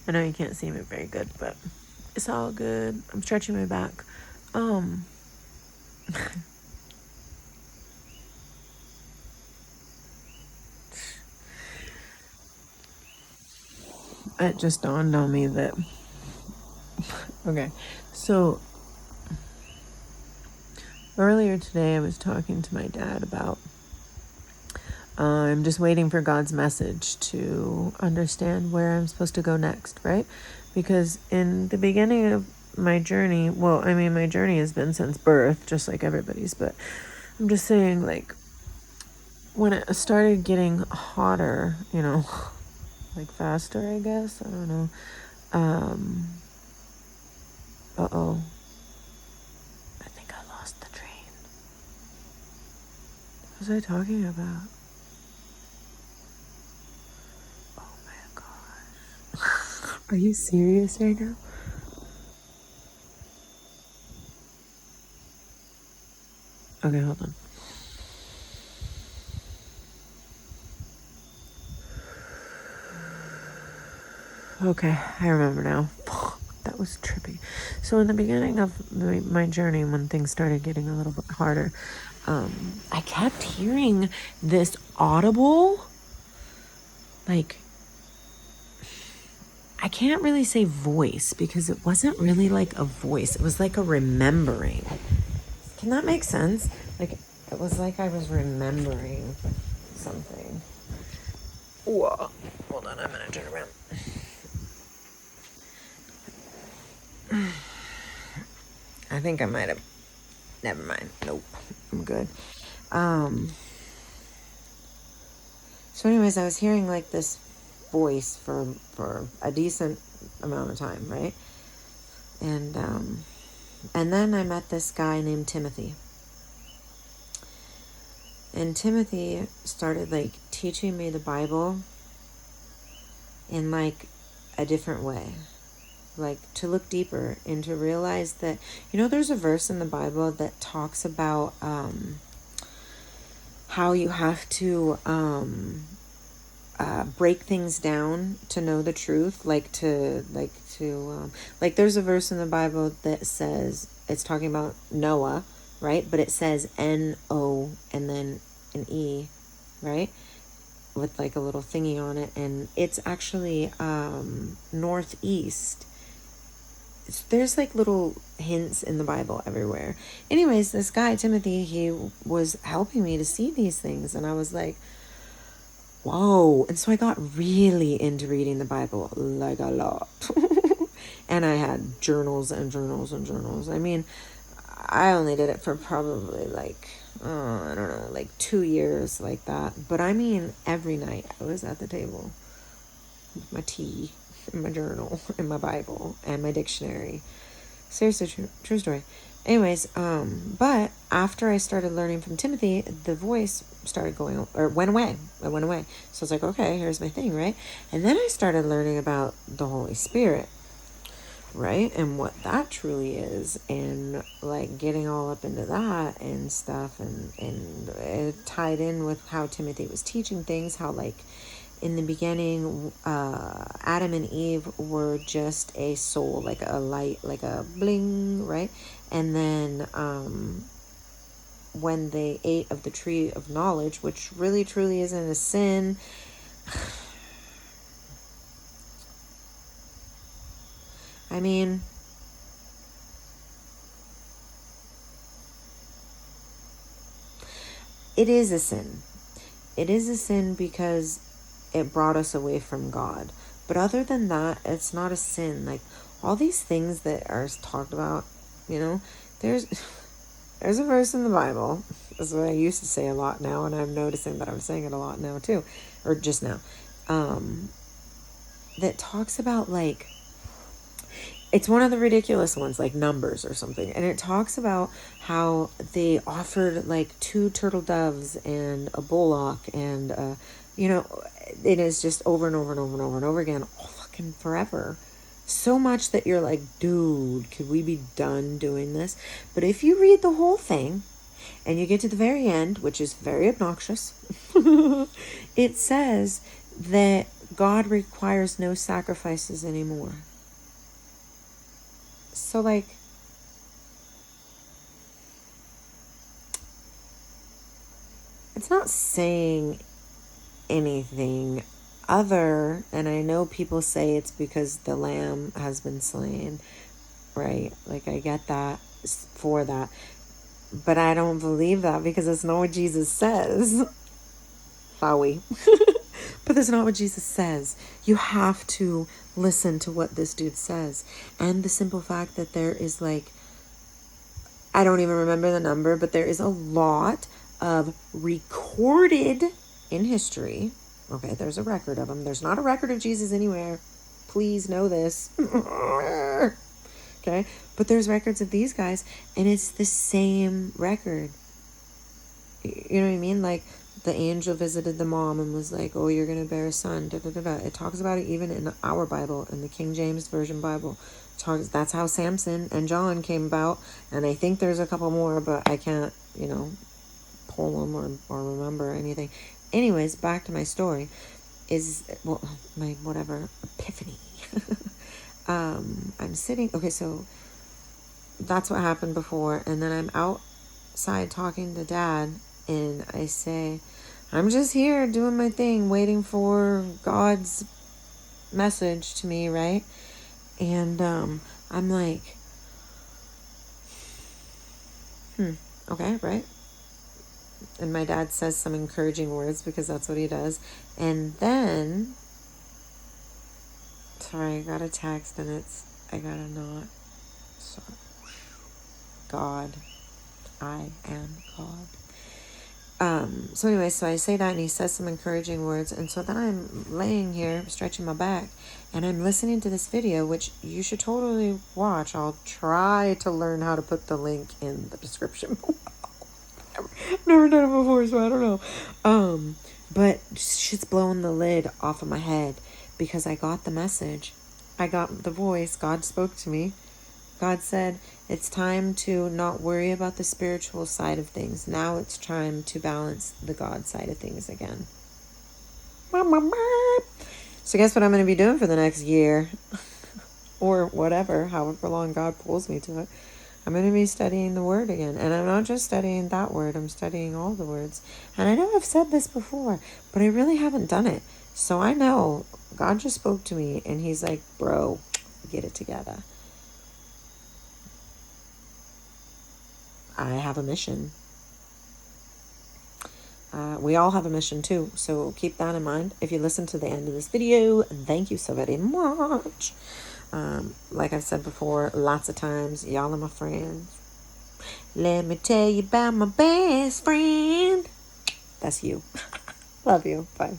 I know you can't see me very good, but it's all good. I'm stretching my back. It just dawned on me that, okay, so earlier today I was talking to my dad about, I'm just waiting for God's message to understand where I'm supposed to go next, right? Because in the beginning of my journey, well, I mean, my journey has been since birth, just like everybody's, but I'm just saying, like, when it started getting hotter, you know, like faster, I guess, I don't know. Uh-oh. I think I lost the train. What was I talking about? Oh my gosh. Are you serious right now? Okay, hold on. Okay, I remember now. That was trippy. So in the beginning of my journey, when things started getting a little bit harder, I kept hearing this audible, like, I can't really say voice because it wasn't really like a voice. It was like a remembering. Can that make sense? Like, it was like I was remembering something. Whoa. Hold on, I'm gonna turn around. I think I might have. Never mind. Nope. I'm good. So anyways, I was hearing like this voice for a decent amount of time, right? And then I met this guy named Timothy. And Timothy started like teaching me the Bible in like a different way. Like to look deeper and to realize that, you know, there's a verse in the Bible that talks about how you have to break things down to know the truth. Like there's a verse in the Bible that says, it's talking about Noah, right? But it says N-O and then an E, right? With like a little thingy on it, and it's actually northeast. There's like little hints in the Bible everywhere. Anyways, this guy Timothy, he was helping me to see these things, and I was like, whoa. And so I got really into reading the Bible, like a lot. And I had journals and journals and journals. I mean, I only did it for probably like, I don't know, like 2 years, like that. But I mean, every night I was at the table with my tea and my journal and my Bible and my dictionary. Seriously, true story. Anyways, but after I started learning from Timothy, the voice started going, or went away. It went away. So I was like, okay, here's my thing, right? And then I started learning about the Holy Spirit, right? And what that truly is, and like getting all up into that and stuff, and it tied in with how Timothy was teaching things, how like in the beginning, Adam and Eve were just a soul, like a light, like a bling, right? And then when they ate of the tree of knowledge, which really truly isn't a sin, I mean, it is a sin. It is a sin because it brought us away from God. But other than that, it's not a sin. Like all these things that are talked about, you know, there's there's a verse in the Bible. This is what I used to say a lot now, and I'm noticing that I'm saying it a lot now too, or just now. That talks about like, it's one of the ridiculous ones, like Numbers or something, and it talks about how they offered like 2 turtle doves and a bullock, and you know, it is just over and over and over and over and over again, all fucking forever. So much that you're like, dude, could we be done doing this? But if you read the whole thing and you get to the very end, which is very obnoxious, it says that God requires no sacrifices anymore. So, like, it's not saying anything other, and I know people say it's because the lamb has been slain, right? Like, I get that for that, but I don't believe that because it's not what Jesus says. Wowie. But that's not what Jesus says. You have to listen to what this dude says. And the simple fact that there is, like, I don't even remember the number, but there is a lot of recorded in history. Okay, there's a record of them. There's not a record of Jesus anywhere. Please know this. Okay? But there's records of these guys, and it's the same record. You know what I mean? Like, the angel visited the mom and was like, oh, you're going to bear a son. Da, da, da, da. It talks about it even in our Bible, in the King James Version Bible. That's how Samson and John came about. And I think there's a couple more, but I can't, pull them or remember anything. Anyways, back to my story. My whatever, epiphany. I'm sitting, okay, so that's what happened before. And then I'm outside talking to Dad, and I say, I'm just here doing my thing, waiting for God's message to me, right? And I'm like, okay, right? And my dad says some encouraging words because that's what he does. And then, sorry, I got a text and I got a not. Sorry. God. I am God. So anyway, so I say that and he says some encouraging words. And so then I'm laying here stretching my back and I'm listening to this video, which you should totally watch. I'll try to learn how to put the link in the description. Never done it before, so I don't know. But shit's blowing the lid off of my head because I got the message. I got the voice. God spoke to me. God said, it's time to not worry about the spiritual side of things. Now it's time to balance the God side of things again. So guess what I'm going to be doing for the next year? Or whatever, however long God pulls me to it. I'm going to be studying the word again. And I'm not just studying that word. I'm studying all the words. And I know I've said this before, but I really haven't done it. So I know God just spoke to me and he's like, bro, get it together. I have a mission. We all have a mission too. So keep that in mind. If you listen to the end of this video, thank you so very much. Like I've said before, lots of times, y'all are my friends. Let me tell you about my best friend. That's you. Love you. Bye.